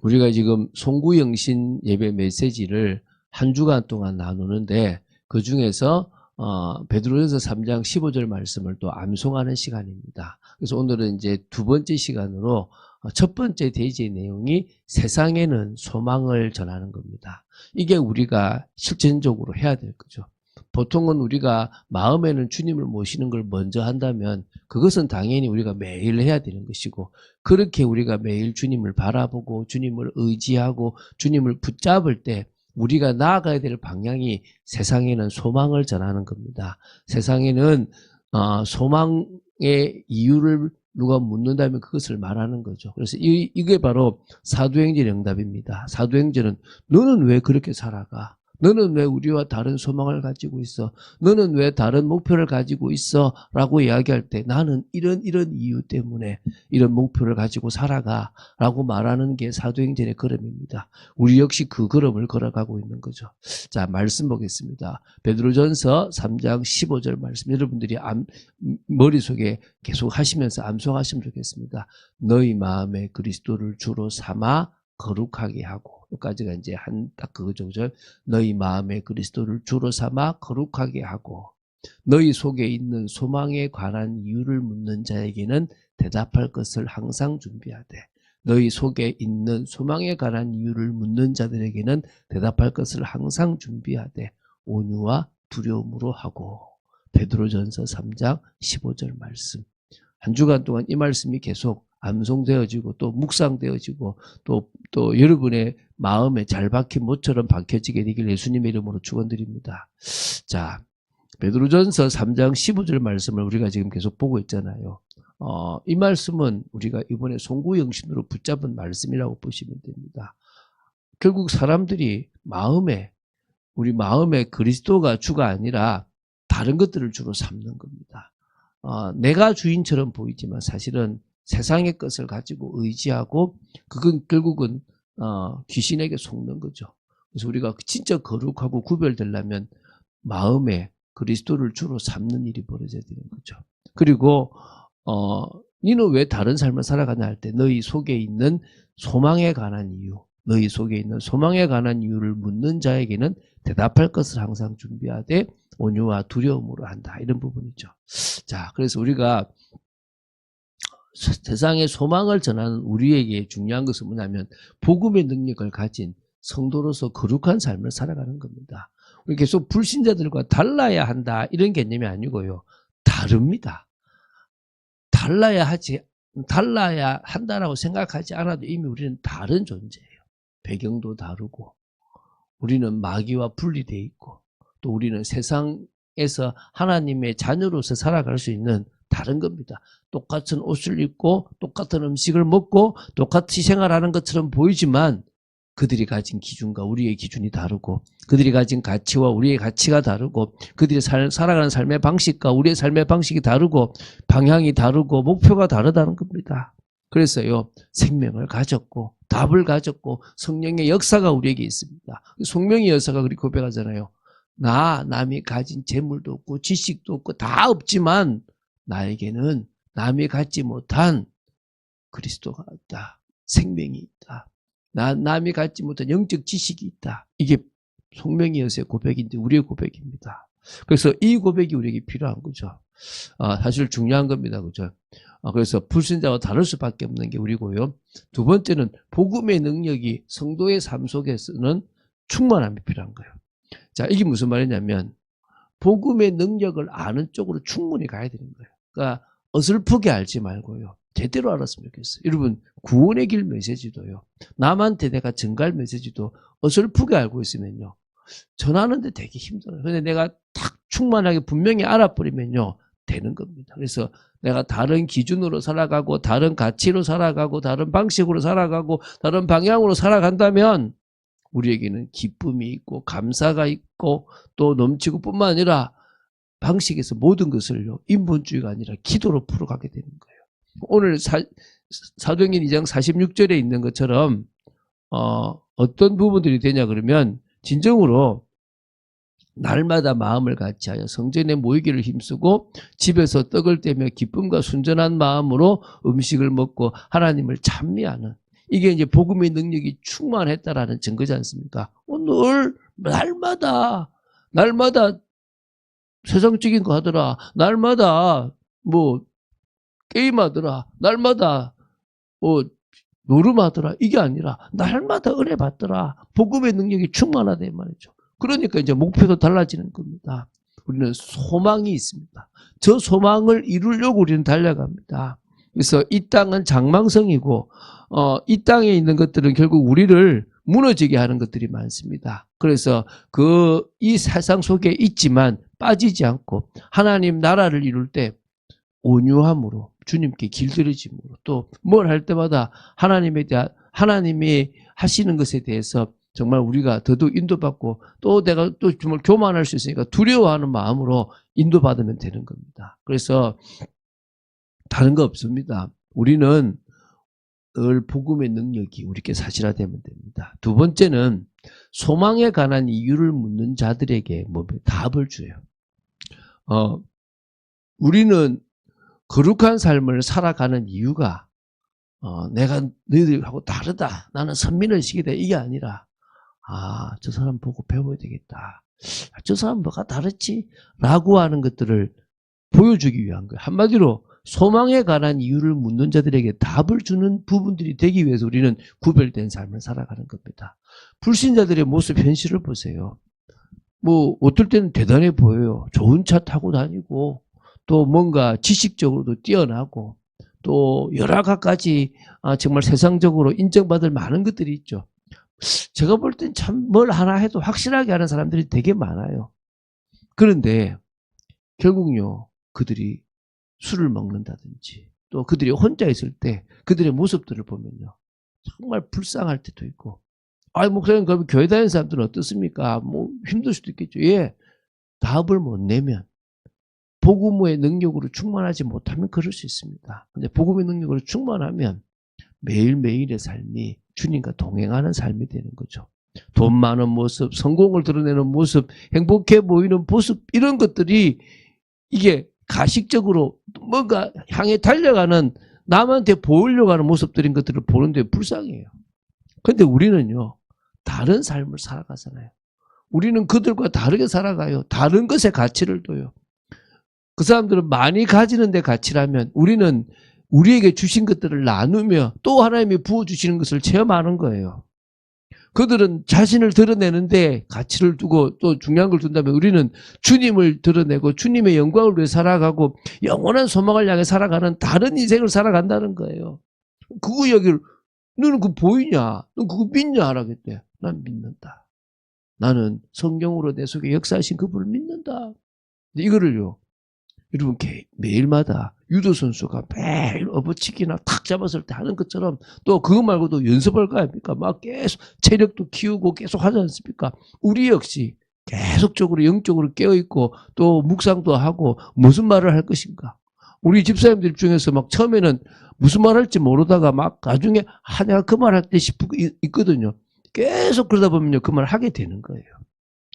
우리가 지금 송구영신 예배 메시지를 한 주간 동안 나누는데 그 중에서 베드로전서 3장 15절 말씀을 또 암송하는 시간입니다. 그래서 오늘은 이제 두 번째 시간으로 첫 번째 대지의 내용이 세상에는 소망을 전하는 겁니다. 이게 우리가 실천적으로 해야 될 거죠. 보통은 우리가 마음에는 주님을 모시는 걸 먼저 한다면 그것은 당연히 우리가 매일 해야 되는 것이고, 그렇게 우리가 매일 주님을 바라보고 주님을 의지하고 주님을 붙잡을 때 우리가 나아가야 될 방향이 세상에는 소망을 전하는 겁니다. 세상에는 소망의 이유를 누가 묻는다면 그것을 말하는 거죠. 그래서 이게 바로 사도행전의 응답입니다. 사도행전은 너는 왜 그렇게 살아가? 너는 왜 우리와 다른 소망을 가지고 있어? 너는 왜 다른 목표를 가지고 있어? 라고 이야기할 때 나는 이런 이유 때문에 이런 목표를 가지고 살아가 라고 말하는 게 사도행전의 걸음입니다. 우리 역시 그 걸음을 걸어가고 있는 거죠. 자, 말씀 보겠습니다. 베드로전서 3장 15절 말씀, 여러분들이 머릿속에 계속 하시면서 암송하시면 좋겠습니다. 너희 마음에 그리스도를 주로 삼아 거룩하게 하고, 여기까지가 이제 딱 그거죠. 너희 마음에 그리스도를 주로 삼아 거룩하게 하고, 너희 속에 있는 소망에 관한 이유를 묻는 자에게는 대답할 것을 항상 준비하되, 너희 속에 있는 소망에 관한 이유를 묻는 자들에게는 대답할 것을 항상 준비하되 온유와 두려움으로 하고. 베드로전서 3장 15절 말씀. 한 주간 동안 이 말씀이 계속 암송되어지고 또 묵상되어지고 또 여러분의 마음에 잘 박힌 못처럼 박혀지게 되길 예수님의 이름으로 축원드립니다. 자, 베드로전서 3장 15절 말씀을 우리가 지금 계속 보고 있잖아요. 이 말씀은 우리가 이번에 송구영신으로 붙잡은 말씀이라고 보시면 됩니다. 결국 사람들이 우리 마음에 그리스도가 주가 아니라 다른 것들을 주로 삼는 겁니다. 내가 주인처럼 보이지만 사실은 세상의 것을 가지고 의지하고, 그건 결국은 귀신에게 속는 거죠. 그래서 우리가 진짜 거룩하고 구별되려면 마음에 그리스도를 주로 삼는 일이 벌어져야 되는 거죠. 그리고 너는 왜 다른 삶을 살아가냐 할 때 너희 속에 있는 소망에 관한 이유, 너희 속에 있는 소망에 관한 이유를 묻는 자에게는 대답할 것을 항상 준비하되 온유와 두려움으로 한다, 이런 부분이죠. 자, 그래서 우리가 세상에 소망을 전하는 우리에게 중요한 것은 뭐냐면 복음의 능력을 가진 성도로서 거룩한 삶을 살아가는 겁니다. 우리 계속 불신자들과 달라야 한다, 이런 개념이 아니고요. 다릅니다. 달라야 한다라고 생각하지 않아도 이미 우리는 다른 존재예요. 배경도 다르고, 우리는 마귀와 분리되어 있고, 또 우리는 세상에서 하나님의 자녀로서 살아갈 수 있는 다른 겁니다. 똑같은 옷을 입고 똑같은 음식을 먹고 똑같이 생활하는 것처럼 보이지만 그들이 가진 기준과 우리의 기준이 다르고, 그들이 가진 가치와 우리의 가치가 다르고, 그들이 살아가는 삶의 방식과 우리의 삶의 방식이 다르고, 방향이 다르고, 목표가 다르다는 겁니다. 그래서요, 생명을 가졌고 답을 가졌고 성령의 역사가 우리에게 있습니다. 성령의 역사가 그렇게 고백하잖아요. 남이 가진 재물도 없고 지식도 없고 다 없지만 나에게는 남이 갖지 못한 그리스도가 있다. 생명이 있다. 남이 갖지 못한 영적 지식이 있다. 이게 성령의 역사의 고백인데 우리의 고백입니다. 그래서 이 고백이 우리에게 필요한 거죠. 사실 중요한 겁니다. 그죠? 그래서 불신자와 다를 수밖에 없는 게 우리고요. 두 번째는 복음의 능력이 성도의 삶 속에서는 충만함이 필요한 거예요. 자, 이게 무슨 말이냐면 복음의 능력을 아는 쪽으로 충분히 가야 되는 거예요. 그러니까 어설프게 알지 말고요. 제대로 알았으면 좋겠어요. 여러분, 구원의 길 메시지도요. 남한테 내가 전갈 메시지도 어설프게 알고 있으면요. 전하는데 되게 힘들어요. 근데 내가 딱 충만하게 분명히 알아버리면요. 되는 겁니다. 그래서 내가 다른 기준으로 살아가고 다른 가치로 살아가고 다른 방식으로 살아가고 다른 방향으로 살아간다면 우리에게는 기쁨이 있고 감사가 있고 또 넘치고 뿐만 아니라 방식에서 모든 것을요. 인본주의가 아니라 기도로 풀어가게 되는 거예요. 오늘 사도행전 2장 46절에 있는 것처럼 어떤 부분들이 되냐 그러면 진정으로 날마다 마음을 같이하여 성전에 모이기를 힘쓰고 집에서 떡을 떼며 기쁨과 순전한 마음으로 음식을 먹고 하나님을 찬미하는 이게 이제 복음의 능력이 충만했다라는 증거지 않습니까? 오늘 날마다 세상적인 거 하더라. 날마다 뭐 게임하더라. 날마다 뭐 노름하더라. 이게 아니라 날마다 은혜 받더라. 복음의 능력이 충만하다 이 말이죠. 그러니까 이제 목표도 달라지는 겁니다. 우리는 소망이 있습니다. 저 소망을 이루려고 우리는 달려갑니다. 그래서 이 땅은 장망성이고 이 땅에 있는 것들은 결국 우리를 무너지게 하는 것들이 많습니다. 그래서 이 세상 속에 있지만 빠지지 않고 하나님 나라를 이룰 때 온유함으로 주님께 길들여짐으로 또 뭘 할 때마다 하나님이 하시는 것에 대해서 정말 우리가 더더욱 인도받고 또 내가 또 정말 교만할 수 있으니까 두려워하는 마음으로 인도받으면 되는 겁니다. 그래서 다른 거 없습니다. 우리는 늘 복음의 능력이 우리께 사실화되면 됩니다. 두 번째는 소망에 관한 이유를 묻는 자들에게 답을 줘요. 우리는 거룩한 삶을 살아가는 이유가 내가 너희들하고 다르다. 나는 선민의식이다. 이게 아니라 저 사람 보고 배워야 되겠다. 저 사람 뭐가 다르지? 라고 하는 것들을 보여주기 위한 거예요. 한마디로 소망에 관한 이유를 묻는 자들에게 답을 주는 부분들이 되기 위해서 우리는 구별된 삶을 살아가는 겁니다. 불신자들의 모습 현실을 보세요. 뭐 어떨 때는 대단해 보여요. 좋은 차 타고 다니고 또 뭔가 지식적으로도 뛰어나고 또 여러 가지 정말 세상적으로 인정받을 많은 것들이 있죠. 제가 볼 땐 참 뭘 하나 해도 확실하게 하는 사람들이 되게 많아요. 그런데 결국요, 그들이 술을 먹는다든지 또 그들이 혼자 있을 때 그들의 모습들을 보면요, 정말 불쌍할 때도 있고, 목사님 그럼 교회 다니는 사람들은 어떻습니까? 뭐 힘들 수도 있겠죠. 예, 답을 못 내면 복음의 능력으로 충만하지 못하면 그럴 수 있습니다. 근데 복음의 능력으로 충만하면 매일매일의 삶이 주님과 동행하는 삶이 되는 거죠. 돈 많은 모습, 성공을 드러내는 모습, 행복해 보이는 모습, 이런 것들이 이게 가식적으로 뭔가 향해 달려가는, 남한테 보이려고 하는 모습들인 것들을 보는데 불쌍해요. 그런데 우리는요, 다른 삶을 살아가잖아요. 우리는 그들과 다르게 살아가요. 다른 것에 가치를 둬요. 그 사람들은 많이 가지는 데 가치라면 우리는 우리에게 주신 것들을 나누며 또 하나님이 부어주시는 것을 체험하는 거예요. 그들은 자신을 드러내는데 가치를 두고 또 중요한 걸 둔다면 우리는 주님을 드러내고 주님의 영광을 위해 살아가고 영원한 소망을 향해 살아가는 다른 인생을 살아간다는 거예요. 그거 여기를 너는 그거 보이냐? 너 그거 믿냐? 하라겠대. 난 믿는다. 나는 성경으로 내 속에 역사하신 그분을 믿는다. 근데 이거를요, 여러분 매일마다 유도 선수가 매일 업어치기나 탁 잡았을 때 하는 것처럼 또 그거 말고도 연습할 거 아닙니까? 막 계속 체력도 키우고 계속 하지 않습니까? 우리 역시 계속적으로 영적으로 깨어있고 또 묵상도 하고 무슨 말을 할 것인가? 우리 집사님들 중에서 막 처음에는 무슨 말 할지 모르다가 막 나중에 내가 그 말 할 때 싶고 있거든요. 계속 그러다 보면요, 그 말 하게 되는 거예요.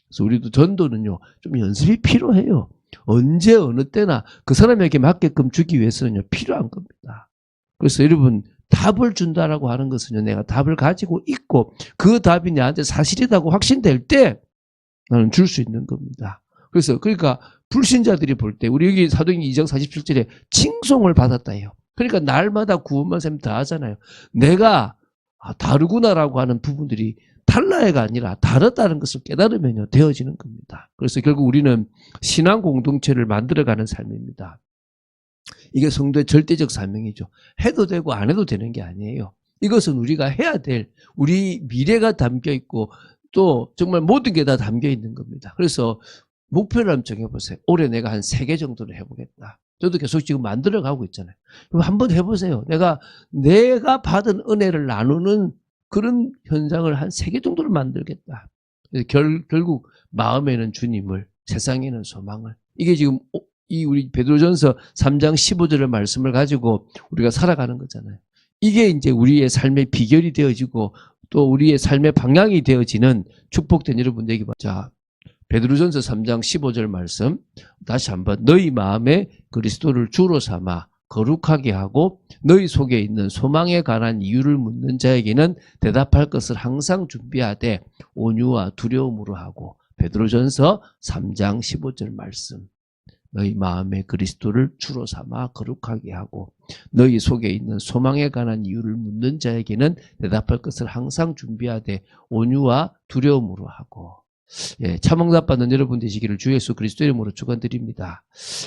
그래서 우리도 전도는요, 좀 연습이 필요해요. 언제 어느 때나 그 사람에게 맞게끔 주기 위해서는요, 필요한 겁니다. 그래서 여러분, 답을 준다라고 하는 것은요, 내가 답을 가지고 있고 그 답이 나한테 사실이라고 확신될 때 나는 줄 수 있는 겁니다. 그러니까 불신자들이 볼 때 우리 여기 사도행전 2장 47절에 칭송을 받았다요. 그러니까 날마다 구원만 셈 다 하잖아요. 내가 다르구나라고 하는 부분들이 달라야가 아니라 다르다는 것을 깨달으면요, 되어지는 겁니다. 그래서 결국 우리는 신앙 공동체를 만들어가는 삶입니다. 이게 성도의 절대적 사명이죠. 해도 되고 안 해도 되는 게 아니에요. 이것은 우리가 해야 될 우리 미래가 담겨 있고 또 정말 모든 게 다 담겨 있는 겁니다. 그래서 목표를 한번 정해보세요. 올해 내가 한 3개 정도는 해보겠다. 저도 계속 지금 만들어가고 있잖아요. 그럼 한번 해보세요. 내가 받은 은혜를 나누는 그런 현상을 한 3개 정도를 만들겠다. 결국 마음에는 주님을, 세상에는 소망을. 이게 지금 이 우리 베드로전서 3장 15절의 말씀을 가지고 우리가 살아가는 거잖아요. 이게 이제 우리의 삶의 비결이 되어지고 또 우리의 삶의 방향이 되어지는 축복된 여러분들에게. 자, 베드로전서 3장 15절 말씀 다시 한번, 너희 마음에 그리스도를 주로 삼아 거룩하게 하고 너희 속에 있는 소망에 관한 이유를 묻는 자에게는 대답할 것을 항상 준비하되 온유와 두려움으로 하고. 베드로전서 3장 15절 말씀. 너희 마음에 그리스도를 주로 삼아 거룩하게 하고 너희 속에 있는 소망에 관한 이유를 묻는 자에게는 대답할 것을 항상 준비하되 온유와 두려움으로 하고. 예, 참응답 받는 여러분 되시기를 주 예수 그리스도 이름으로 축원드립니다.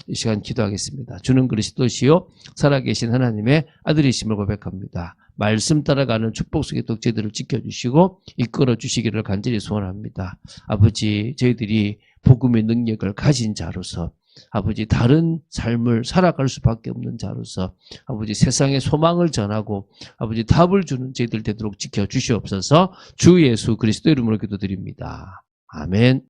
이 시간 기도하겠습니다. 주는 그리스도시요 살아계신 하나님의 아들이심을 고백합니다. 말씀 따라가는 축복 속의 독재들을 지켜주시고 이끌어 주시기를 간절히 소원합니다. 아버지, 저희들이 복음의 능력을 가진 자로서 아버지 다른 삶을 살아갈 수밖에 없는 자로서 아버지 세상에 소망을 전하고 아버지 답을 주는 저희들 되도록 지켜주시옵소서. 주 예수 그리스도 이름으로 기도드립니다. 아멘.